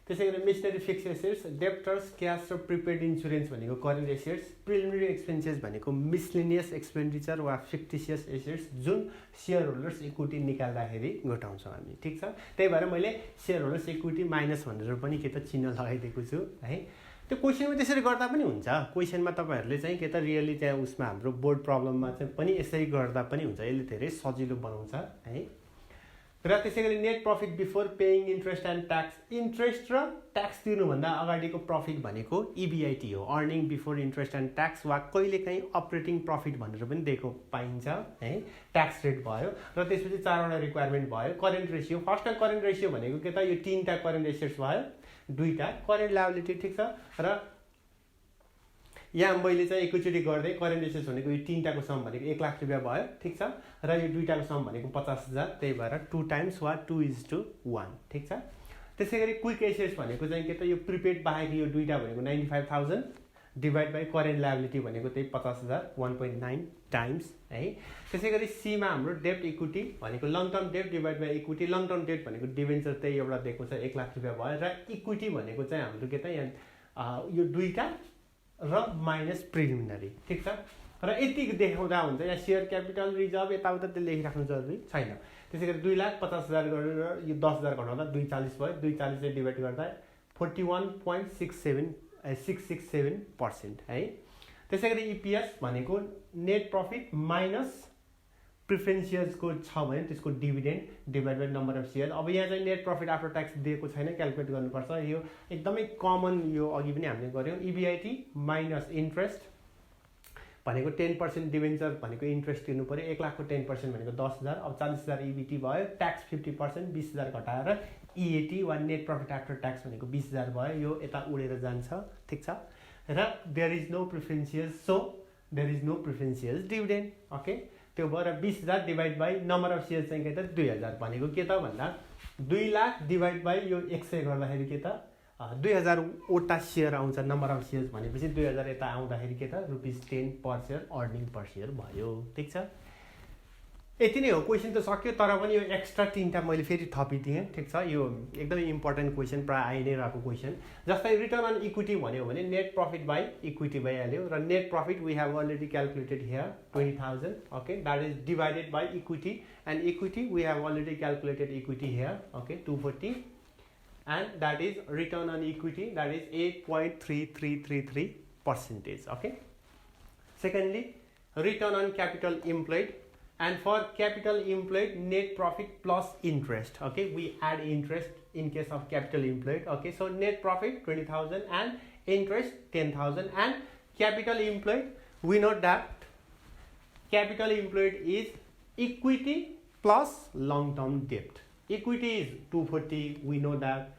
त्यसै गरी machinery fix assets, debtors, cash र प्रिपेड इन्सुरेन्स भनेको करेन्ट एसेट्स, प्रिलिमिनरी एक्सपेन्सेस भनेको मिसलेनियस एक्सपेन्डिचर वा फिक्टिसियस एसेट्स जुन सेयर होल्डर्स इक्विटी निकाल्दाखेरि घटाउँछौँ हामी, ठिक छ। त्यही भएर मैले सेयर होल्डर्स इक्विटी माइनस भनेर पनि के त चिन्ह लगाइदिएको छु है। त्यो क्वेसनमा त्यसरी गर्दा पनि हुन्छ, क्वेसनमा तपाईँहरूले चाहिँ के त रियली त्यहाँ उसमा हाम्रो बोर्ड प्रब्लममा चाहिँ पनि यसरी गर्दा पनि हुन्छ, यसले धेरै सजिलो बनाउँछ है। र त्यसै गरी net profit before paying interest and tax, interest र ट्याक्स तिर्नुभन्दा अगाडिको प्रफिट भनेको इबिआइटी हो, earning before interest and tax वा कहिलेकाहीँ अपरेटिङ प्रफिट भनेर पनि दिएको पाइन्छ है। ट्याक्स रेट भयो र त्यसपछि 4वटा रिक्वायरमेन्ट भयो। करेन्ट रेसियो, फर्स्टमा करेन्ट रेसियो भनेको के त यो 3टा करेन्ट एसेट्स भयो, 2टा करेन्ट लायबिलिटी, ठिक छ। र यहाँ मैले चाहिँ एकैचोटि गर्दै करेन्ट एसेट्स भनेको यो 3टाको सम भनेको 1 लाख रुपियाँ भयो, ठिक छ। र यो 2टाको सम भनेको 50,000, त्यही भएर 2 टाइम्स वा 2:1, ठिक छ। त्यसै गरी क्विक एसेट्स भनेको चाहिँ के त यो प्रिपेड बाहेक यो 2टा भनेको 95,000 डिभाइड बाई करेन्ट लायबिलिटी भनेको त्यही 50,000, 1.9 टाइम्स है। त्यसै गरी सीमा हाम्रो डेप्ट इक्विटी भनेको लङ टर्म डेप्ट divide by equity, long term डेप्ट भनेको डिभेन्चर त्यही एउटा दिएको छ 1 लाख रुपियाँ भयो र इक्विटी भनेको चाहिँ हाम्रो के त यहाँ यो 2टा र माइनस प्रिलिमिनरी, ठिक छ। र यति देखाउँदा हुन्छ, यहाँ सेयर क्यापिटल रिजर्भ यताउता त्यो लेखिराख्नु जरुरी छैन। त्यसै गरी 2,50,000 गरेर यो 10,000 घटाउँदा 240 भयो, 240 चाहिँ डिभाइड गर्दा 41.667% है। त्यसै गरी इपिएस भनेको नेट प्रफिट माइनस प्रिफरेन्स सेयर्सको छ भने त्यसको dividend divide by number of share. अब यहाँ चाहिँ नेट प्रफिट आफ्टर ट्याक्स दिएको छैन, क्यालकुलेट गर्नुपर्छ, यो एकदमै कमन, यो अघि पनि हामीले गऱ्यौँ। इबिआइटी माइनस इन्ट्रेस्ट भनेको 10% डिभेन्चर भनेको इन्ट्रेस्ट तिर्नु पऱ्यो, 1 लाखको 10% भनेको 10,000, अब 40,000 इबिटी भयो, ट्याक्स 50% 20,000 घटाएर इएटी वा नेट प्रफिट आफ्टर ट्याक्स भनेको 20,000 भयो, यो यता उडेर जान्छ, ठिक छ। र there is no preference, so there is no preference dividend, okay. त्यो भएर 20,000 divide by number of share चाहिँ के त 2,000 भनेको के त भन्दा 2 लाख डिभाइड बाई यो 100 गर्दाखेरि के त 2,000वटा सेयर आउँछ नम्बर अफ सेयर्स भनेपछि 2,000 यता आउँदाखेरि के त ₹10 पर सेयर अर्निङ पर सेयर भयो, ठिक छ। यति नै हो क्वेसन त सक्यो तर पनि यो एक्स्ट्रा 3टा मैले फेरि थपिदिएँ ठीक छ यो एकदमै इम्पोर्टेन्ट क्वेसन प्राय आइ नै रहेको क्वेसन जस्तै रिटर्न अन इक्विटी भन्यो भने नेट प्रॉफिट बाइ इक्विटी भइहाल्यो र net profit we have already calculated here 20000 okay that is divided by equity and equity we have already calculated equity here okay 240 and that is return on equity that is 8.3333% okay. Secondly, return on capital employed and for capital employed net profit plus interest okay we add interest in case of capital employed okay so net profit 20,000 and interest 10,000 and capital employed we know that capital employed is equity plus long term debt. Equity is 240 we know that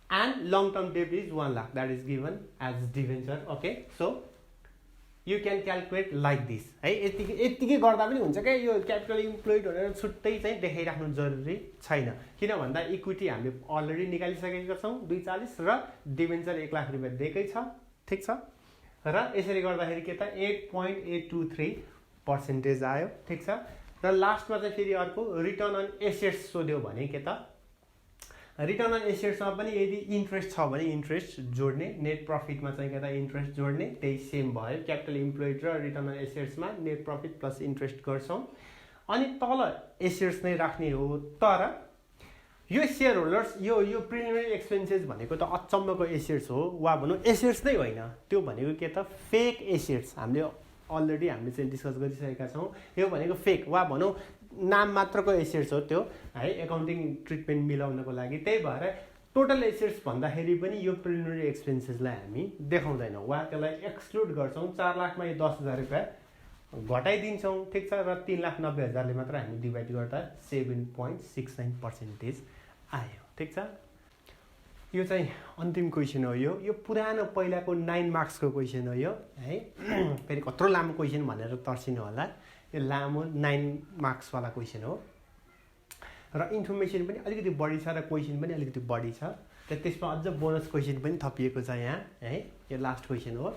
and long term debt is 1 lakh that is given as debenture okay so you can calculate like this है यतिकै गर्दा पनि हुन्छ के यो capital employed भनेर छुट्टै चाहिँ देखाइराख्नु जरुरी छैन किन भन्दा इक्विटी हामीले अलरेडी निकालिसकेका छौं 240 र डिबेन्चर 1 लाख रुपैयाँ दिएकै छ ठीक छ र यसरी गर्दाखेरि के त 8.823% आयो ठीक छ र लास्टमा चाहिँ फेरि अर्को रिटर्न अन एसेट्स सोध्यो भने के त रिटर्न अन एसेट्समा पनि यदि इन्ट्रेस्ट छ भने इन्ट्रेस्ट जोड्ने नेट प्रॉफिटमा चाहिँ के त इन्ट्रेस्ट जोड्ने त्यही सेम भयो क्यापिटल इम्प्लोइड र रिटर्न अन एसेट्समा नेट प्रॉफिट प्लस इन्ट्रेस्ट गर्छौं अनि तल एसेट्स नै राख्ने हो तर यो शेयर होल्डर्स यो प्रिलिमिनरी एक्सपेन्सेस भनेको त अचम्मको एसेट्स हो वा भनौं एसेट्स नै होइन त्यो भनेको के त फेक एसेट्स हामीले अलरेडी हामीले चाहिँ डिस्कस गरिसकेका छौं यो भनेको फेक वा भनौं नाम मात्रको एसेट्स हो त्यो है एकाउन्टिङ ट्रिटमेन्ट मिलाउनको लागि त्यही भएर टोटल एसेट्स भन्दाखेरि पनि यो प्रिलिमिनरी एक्सपेन्सेसलाई हामी देखाउँदैनौं वा त्यसलाई एक्सक्लुड गर्छौं 4 लाखमा यो 10,000 रुपैयाँ घटाइदिन्छौं ठीक छ र 3,90,000 ले मात्र हामी डिभाइड गर्दा 7.69% आयो ठीक छ यो चाहिँ अन्तिम क्वेशन हो यो पुरानो पहिलाको 9 मार्क्सको क्वेशन हो यो है फेरि कत्रो लामो क्वेशन भनेर तर्सिनु होला यो लामो 9 मार्क्स वाला क्वेशन हो र इन्फर्मेसन पनि अलिकति बढी छ र क्वेशन पनि अलिकति बढी छ र त्यसमा अझ बोनस क्वेशन पनि थपिएको छ यहाँ है यो लास्ट क्वेशन हो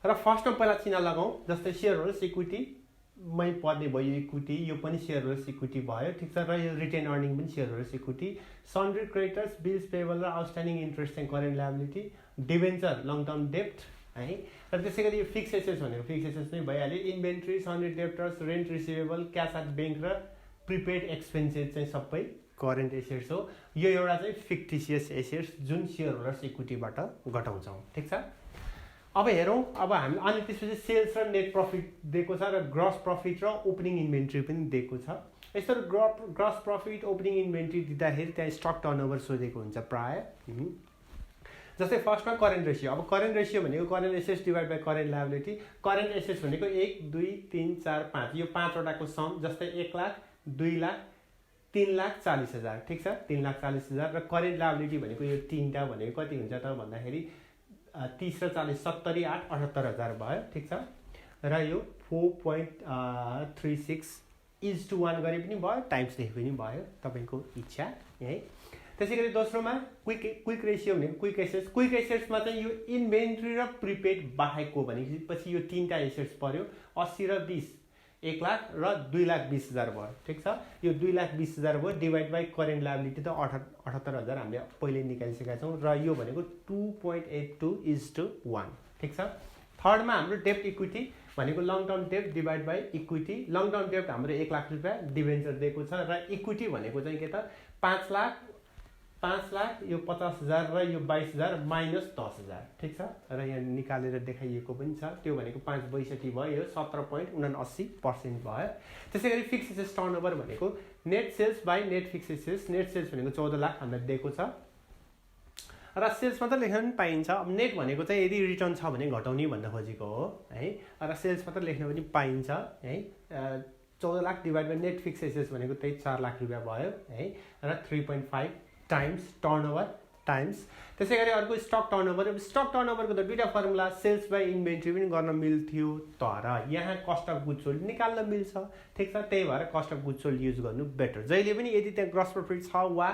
र फर्स्टमा पहिला चिन्ह लगाऊ जस्तै शेयर होल्डर्स इक्विटी मै पर्ने भयो इक्विटी यो पनि शेयर होल्डर्स इक्विटी भयो ठीक छ र यो रिटेन अर्निङ पनि share holders equity sundry creditors bills payable र outstanding interest and current liability debenture long term डेब्ट है र त्यसैगरी यो फिक्स एसेट्स भनेको फिक्स एसेट्स नै भइहाल्यो inventory sundry debtors rent receivable cash at bank र प्रिपेड एक्सपेन्सेस चाहिँ सबै करेन्ट एसेट्स हो यो एउटा चाहिँ फिक्टिसियस एसेट्स जुन शेयर होल्डर्स इक्विटीबाट घटाउँछौं ठीक छ अब हेरौं अब हामी अनि त्यसपछि सेल्स र नेट प्रॉफिट दिएको छ र ग्रस प्रॉफिट र ओपनिङ इन्भेन्टरी पनि दिएको छ यसरी ग्रस प्रॉफिट ओपनिङ इन्भेन्टरी दिँदाखेरि त्यहाँ स्टक टर्नओभर सोधेको हुन्छ प्राय जस्तै फर्स्टमा करेन्ट रेशियो अब करेन्ट रेशियो भनेको current assets divide by current liability current assets भनेको 1 2 3 4 5 यो 5 वटाको सम जस्तै 1 लाख 2 लाख 3,40,000 ठीक छ 3,40,000 र करेन्ट लायबिलिटी भनेको यो तीनटा भनेको कति हुन्छ त भन्दाखेरि 30 र 40 70 8 78,000 भयो ठीक छ र यो 4.36:1 गरे पनि भयो टाइम्स लेखे पनि भयो तपाईको इच्छा है त्यसैगरी दोस्रोमा क्विक रेशियो भनेको क्विक एसेट्समा चाहिँ यो इन्भेन्टरी र प्रिपेड बाहेकको भनेपछि यो तीनटा एसेट्स पर्यो 80 र 20 1 लाख र 2,20,000 भयो ठीक छ यो 2,20,000 भयो डिवाइड बाइ करेन्ट लायबिलिटी त 78,000 हामीले पहिले निकालिसकेका छौं र यो भनेको 2.82:1 ठीक छ थर्डमा हाम्रो डेब्ट इक्विटी भनेको लङ टर्म डेब्ट divide by equity long term डेब्ट हाम्रो 1 लाख रुपैयाँ डिबेन्चर दिएको छ र इक्विटी भनेको चाहिँ के त 5 लाख यो 50,000 र यो 22,000 माइनस 10,000 ठीक छ र यहाँ निकालेर देखाइएको पनि छ त्यो भनेको 5.62 भयो यो 17.79% भयो त्यसैगरी फिक्स एसेट्स टर्नओभर भनेको net sales by net fix assets net sales भनेको 14 लाख हामीलाई दिएको छ र सेल्स मात्र लेख्न पनि पाइन्छ अब नेट भनेको चाहिँ यदि रिटर्न छ भने घटाउने भन्न खोजेको हो है र सेल्स मात्र लेख्न पनि पाइन्छ है 14 lakh divide by net fix assets भनेको त्यही 4 लाख रुपैयाँ भयो है र 3.5 टाइम्स टर्नओभर टाइम्स त्यसैगरी अर्को स्टक टर्नओभर को त दुईटा फर्मुला सेल्स बाइ इन्भेन्टरी पनि गर्न मिल्थ्यो तर यहाँ कस्ट अफ गुड्स सोल्ड निकाल्न मिल्छ ठीक छ त्यही भएर cost of goods sold use गर्नु बेटर जहिले पनि यदि त्यहाँ ग्रस प्रॉफिट छ वा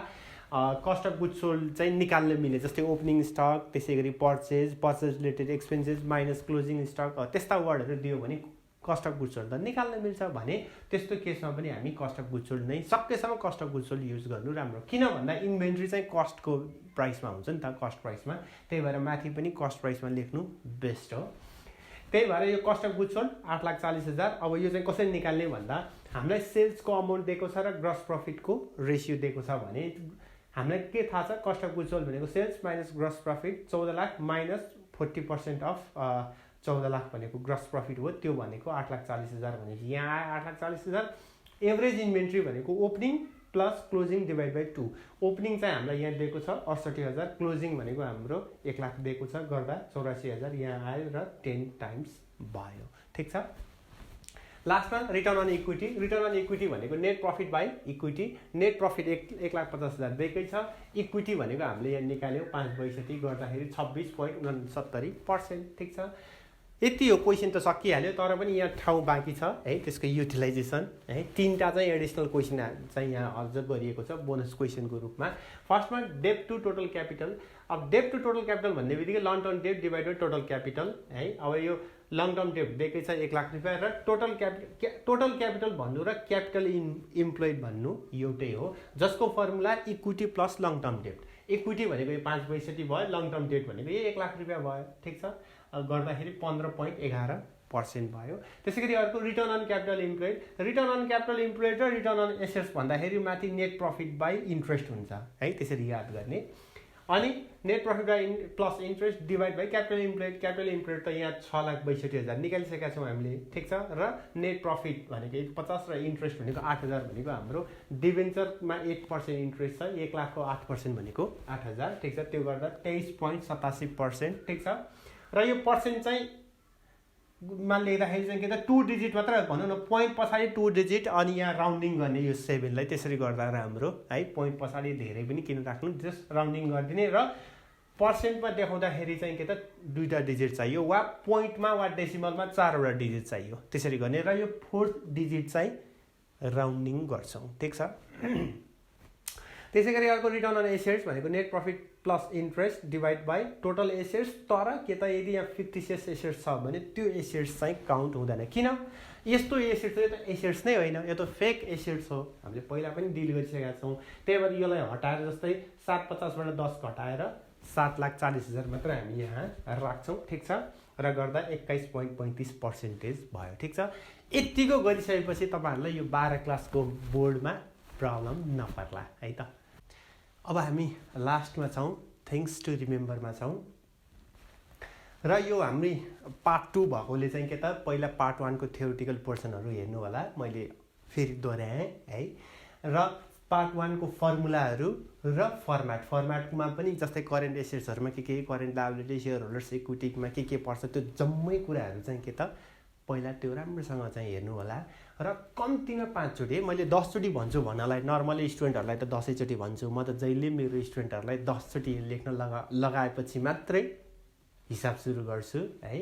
कस्ट अफ गुड्स सोल्ड चाहिँ निकाल्न मिले जस्तै ओपनिङ स्टक त्यसैगरी purchase related expenses minus closing stock त्यस्ता वर्डहरु दियो भने कस्ट अफ गुड्स सोल्ड त निकाल्न मिल्छ भने त्यस्तो केसमा पनि हामी कस्ट अफ गुड्स सोल्ड नै सकेसम्म cost of goods sold use गर्नु राम्रो किन भन्दा इन्भेन्ट्री चाहिँ कस्टको प्राइसमा हुन्छ नि त कस्ट प्राइसमा त्यही भएर माथि पनि कस्ट प्राइसमा लेख्नु बेस्ट हो त्यही भएर यो कस्ट अफ गुड्स सोल्ड 8,40,000 अब यो चाहिँ कसरी निकाल्ने भन्दा हामीलाई सेल्सको अमाउन्ट दिएको छ र ग्रस प्रफिटको रेसियो दिएको छ भने हामीलाई के थाहा छ कस्ट अफ गुड्स सोल्ड भनेको sales minus gross profit 14 lakh minus 40% of 14 lakh भनेको ग्रस प्रफिट हो त्यो भनेको 8,40,000 भनेपछि यहाँ आयो 8,40,000 एभरेज इन्भेन्ट्री भनेको opening plus closing divide by 2 opening चाहिँ हामीलाई यहाँ दिएको छ 68,000 क्लोजिङ भनेको हाम्रो 1 लाख दिएको छ गर्दा 84,000 यहाँ आयो र 10 टाइम्स भयो ठीक छ लास्टमा रिटर्न अन इक्विटी भनेको net profit by equity net profit 1,50,000 दिएकै छ इक्विटी भनेको हामीले यहाँ निकाल्यौँ 5/62 गर्दाखेरि 26.69% ठीक छ यति हो क्वेसन त सकिहाल्यो तर पनि यहाँ ठाउँ बाँकी छ है त्यसको युटिलाइजेसन है तीनटा चाहिँ एडिसनल क्वेसन चाहिँ यहाँ अझ गरिएको छ बोनस क्वेसनको रूपमा फर्स्टमा डेब्ट टु टोटल क्यापिटल अब डेब्ट टु टोटल क्यापिटल भन्ने बित्तिकै लङ टर्म डेब्ट डिभाइड बाई टोटल क्यापिटल है अब यो लङ टर्म डेब्ट दिएकै छ 1 लाख रुपियाँ र टोटल क्यापिटल भन्नु र क्यापिटल इम्प्लोइड भन्नु एउटै हो जसको formula equity plus long term डेब्ट इक्विटी भनेको यो 5/62 भयो लङ टर्म डेब्ट भनेको यो 1 लाख रुपियाँ भयो ठिक छ गर्दाखेरि 15.11% भयो त्यसै गरी अर्को रिटर्न अन क्यापिटल इम्प्लोइड र रिटर्न अन एसेट्स भन्दाखेरि माथि नेट प्रफिट बाई इन्ट्रेस्ट हुन्छ है त्यसरी याद गर्ने अनि net profit by plus interest divide by capital employed त यहाँ 6,62,000 निकालिसकेका छौँ हामीले ठिक छ र नेट प्रफिट भनेको 50 र इन्ट्रेस्ट भनेको 8,000 भनेको हाम्रो डिभेन्चरमा 8% इन्ट्रेस्ट छ 1 लाखको 8% भनेको 8,000 ठिक छ त्यो गर्दा 23.87% ठिक छ र यो पर्सेन्ट चाहिँ मा लेख्दाखेरि चाहिँ के त 2 डिजिट मात्र भनौँ न पोइन्ट पछाडि 2 डिजिट अनि यहाँ राउन्डिङ गर्ने यो 7 लाई त्यसरी गर्दा राम्रो है पोइन्ट पछाडि धेरै पनि किन राख्नु जस्ट राउन्डिङ गरिदिने र पर्सेन्टमा देखाउँदाखेरि चाहिँ के त 2टा डिजिट चाहियो वा पोइन्टमा वा डेसिमलमा 4वटा डिजिट चाहियो त्यसरी गर्ने र यो 4th डिजिट चाहिँ राउन्डिङ गर्छौँ ठिक छ त्यसै गरी अर्को रिटर्न अन एसेट्स भनेको net profit plus interest divide by total assets तर के त यदि यहाँ फिक्टिसियस एसेट्स छ भने त्यो एसेट्स चाहिँ काउन्ट हुँदैन किन यस्तो एसेट्स यो त एसेट्स नै होइन यो त फेक एसेट्स हो हामीले पहिला पनि डिल गरिसकेका छौँ त्यही भएर यसलाई हटाएर जस्तै 750 बाट 10 घटाएर 7,40,000 मात्र हामी यहाँ राख्छौँ ठिक छ र गर्दा 21.35% भयो ठिक छ यतिको गरिसकेपछि तपाईहरुलाई यो 12 क्लासको बोर्डमा प्रब्लम नपर्ला है त अब हामी लास्टमा छौँ थिङ्स टु रिमेम्बरमा छौँ र यो हाम्रो पार्ट 2 भएकोले चाहिँ के त पहिला पार्ट 1 को थ्योरिटिकल पोर्सनहरु हेर्नु होला मैले फेरि दोहोर्याएँ है र पार्ट 1 को फर्मुलाहरु र फर्म्याटमा पनि जस्तै करेन्ट एसेट्सहरुमा के करेन्ट लायबिलिटी शेयर होल्डर्स इक्विटीमा के पर्छ त्यो जम्मै कुराहरु चाहिँ के त पहिला त्यो राम्रोसँग चाहिँ हेर्नु होला र कम्तिमा 5 चोटी मैले 10 चोटी भन्छु भन्नलाई नर्मली स्टुडेन्टहरुलाई त 10 चोटी भन्छु म त जहिले मेरो स्टुडेन्टहरुलाई 10 चोटी लेख्न लगाएपछि मात्रै हिसाब सुरु गर्छु है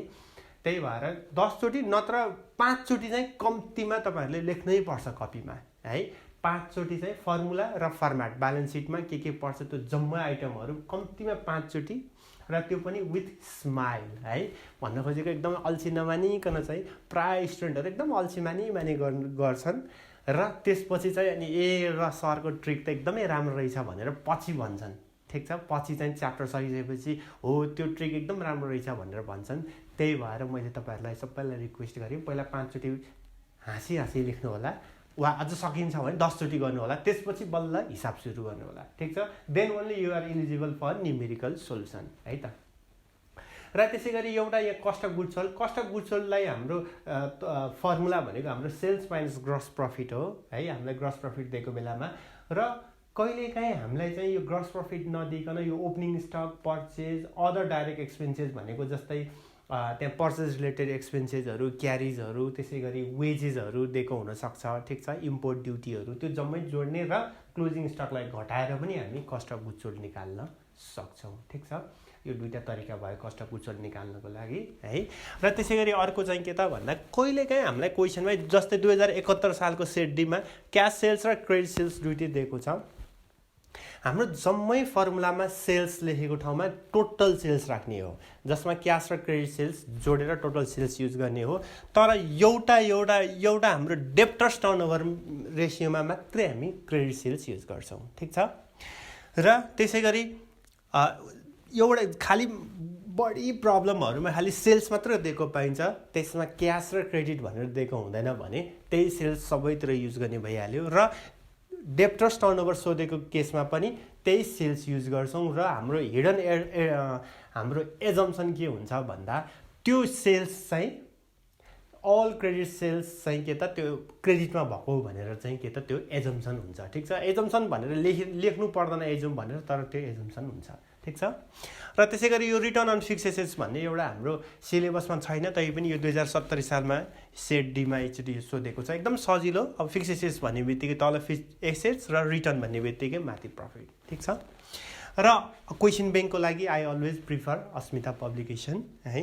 त्यही भएर 10 चोटी नत्र 5 चोटी चाहिँ कम्तिमा तपाईहरुले लेख्नै पर्छ कपीमा है 5 चोटी चाहिँ फर्मुला र फर्म्याट ब्यालेन्स सिटमा के पर्छ त्यो जम्मै आइटमहरु कम्तिमा 5 चोटी र त्यो पनि विथ स्माइल है भन्न खोजेको एकदम अल्छी नमानिकन चाहिँ प्राय स्टुडेन्टहरु एकदम अल्छी मानी गर्छन् र त्यसपछि चाहिँ अनि र सरको ट्रिक त एकदमै राम्रो रहेछ भनेर पछि भन्छन् ठीक छ पछि चाहिँ च्याप्टर सकिसकेपछि हो त्यो ट्रिक एकदम राम्रो रहेछ भनेर भन्छन् त्यही भएर मैले तपाईहरुलाई सबैलाई रिक्वेस्ट गरे पहिला 5 चोटी हाँसी लेख्नु होला वा अझ सकिन्छ भने 10 चोटी गर्नु होला त्यसपछि बल्ल हिसाब सुरु गर्नु होला ठीक छ then only you are eligible for numerical solution है त र त्यसैगरी एउटा यहाँ कस्ट अफ गुड्स सोल्डलाई हाम्रो फर्मुला भनेको हाम्रो सेल्स माइनस ग्रस प्रफिट हो है हामीलाई ग्रस प्रफिट दिएको बेलामा र कहिलेकाहीँ हामीलाई चाहिँ यो ग्रस प्रफिट नदिकन यो opening stock purchase other direct expenses भनेको जस्तै त्यहाँ पर्चेज रिलेटेड एक्सपेन्सेसहरु क्यारिजहरु त्यसैगरी वेजेसहरु दिएको हुन सक्छ ठीक छ इम्पोर्ट ड्युटीहरु त्यो जम्मै जोड्ने र क्लोजिङ स्टकलाई घटाएर पनि हामी कस्ट अफ गुड्स सोल्ड निकाल्न सक्छौं ठीक छ यो दुईटा तरिका भयो कस्ट अफ गुड्स सोल्ड निकाल्नको लागि है र त्यसैगरी अर्को चाहिँ के त भन्दा कहिलेकाहीँ हामीलाई क्वेशनमा जस्तै 2071 सालको सेट डी मा क्याश सेल्स र क्रेडिट सेल्स दुईटै दिएको छ हाम्रो जम्मै फर्मुलामा सेल्स लेखेको ठाउँमा टोटल सेल्स राख्ने हो, जसमा क्यास र क्रेडिट सेल्स जोडेर टोटल सेल्स युज गर्ने हो। तर एउटा हाम्रो डेप्टर्स टर्नओभर रेसियोमा मात्रै हामी क्रेडिट सेल्स युज गर्छौँ, ठिक छ। र त्यसै गरी एउटा खालि बढी प्रब्लमहरूमा खालि सेल्स मात्र दिएको पाइन्छ, त्यसमा क्यास र क्रेडिट भनेर दिएको हुँदैन भने त्यही सेल्स सबैतिर युज गर्ने भइहाल्यो। र डेप्टर्स टर्नओभर सोधेको केसमा पनि त्यही सेल्स युज गर्छौँ। र हाम्रो हिडन हाम्रो एजम्सन के हुन्छ भन्दा त्यो सेल्स चाहिँ अल क्रेडिट सेल्स चाहिँ के त त्यो क्रेडिटमा भएको भनेर चाहिँ के त त्यो एजम्सन हुन्छ, ठिक छ। एजम्सन भनेर लेख्नु पर्दैन एजुम भनेर, तर त्यो एजम्सन हुन्छ, ठिक छ। र त्यसै गरी यो रिटर्न अन फिक्स एसेट्स भन्ने एउटा हाम्रो सिलेबसमा छैन, तैपनि यो 2070 सालमा सेट डीमा एकचोटि सोधेको छ, एकदम सजिलो। अब फिक्स एसेट्स भन्ने बित्तिकै तल फिक्स एसेट्स र रिटर्न भन्ने बित्तिकै माथि प्रफिट, ठिक छ। र क्वेसन ब्याङ्कको लागि I always prefer Asmita publication है।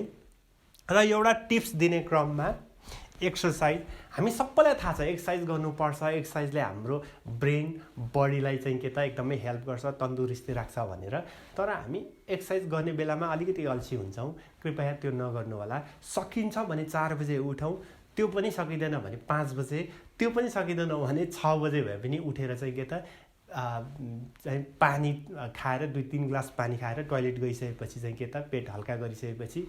र एउटा टिप्स दिने क्रममा एक्सर्साइज, हामी सबैलाई थाहा छ एक्सर्साइज गर्नुपर्छ, एक्सर्साइजले हाम्रो ब्रेन बडीलाई चाहिँ के त एकदमै हेल्प गर्छ, तन्दुरुस्ती राख्छ भनेर। तर हामी एक्सर्साइज गर्ने बेलामा अलिकति अल्छी हुन्छौँ, कृपया त्यो नगर्नु होला। सकिन्छ भने 4 बजे उठौँ, त्यो पनि सकिँदैन भने 5 बजे, त्यो पनि सकिँदैन भने 6 बजे भए पनि उठेर चाहिँ के त चाहिँ पानी खाएर 2-3 ग्लास पानी खाएर टोयलेट गइसकेपछि चाहिँ के त पेट हल्का गरिसकेपछि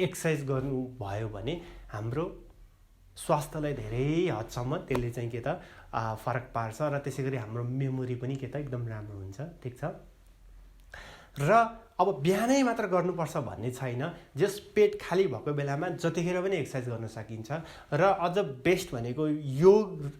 एक्सर्साइज गर्नु भयो भने हाम्रो स्वास्थ्यलाई धेरै हदसम्म त्यसले चाहिँ के त फरक पार्छ। र त्यसै गरी हाम्रो मेमोरी पनि के त एकदम राम्रो हुन्छ, ठिक छ। र अब बिहानै मात्र गर्नुपर्छ भन्ने छैन, जस पेट खाली भएको बेलामा जतिखेर पनि एक्सर्साइज गर्न सकिन्छ। र अझ बेस्ट भनेको योग,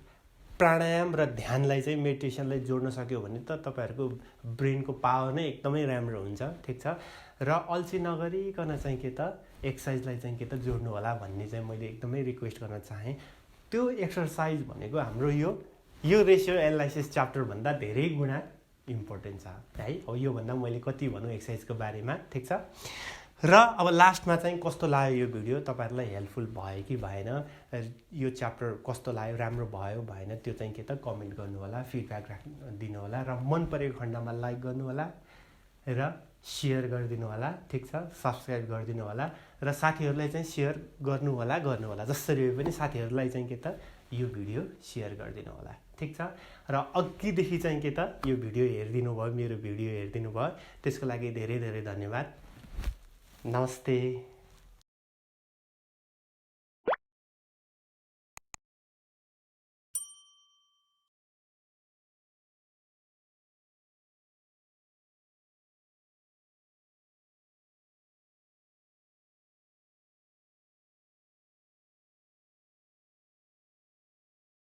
प्राणायाम र ध्यानलाई चाहिँ मेडिटेसनलाई जोड्न सक्यो भने त तपाईँहरूको ब्रेनको पावर नै एकदमै राम्रो हुन्छ, ठिक छ। र अल्छी नगरिकन चाहिँ के त एक्सर्साइजलाई चाहिँ के त जोड्नु होला भन्ने चाहिँ मैले एकदमै रिक्वेस्ट गर्न चाहेँ। त्यो एक्सर्साइज भनेको हाम्रो यो रेसियो एनालाइसिस च्याप्टरभन्दा धेरै गुणा इम्पोर्टेन्ट छ है। अब योभन्दा मैले कति भनौँ एक्सर्साइजको बारेमा, ठिक छ। र अब लास्टमा चाहिँ कस्तो लाग्यो यो भिडियो, तपाईँहरूलाई हेल्पफुल भयो कि भएन, यो च्याप्टर कस्तो लाग्यो, राम्रो भयो भएन, त्यो चाहिँ के त कमेन्ट गर्नु होला, फिडब्याक दिनु होला। र मन परेको खण्डमा लाइक गर्नु होला र सेयर गरिदिनु होला, ठिक छ। सब्सक्राइब गरिदिनु होला र साथीहरूलाई चाहिँ सेयर गर्नु होला, जसरी पनि साथीहरूलाई चाहिँ के त यो भिडियो सेयर गरिदिनु होला, ठिक छ। र अघिदेखि चाहिँ के त यो भिडियो हेरिदिनु भयो, मेरो भिडियो हेरिदिनु भयो, त्यसको लागि धेरै धेरै धन्यवाद। नमस्ते।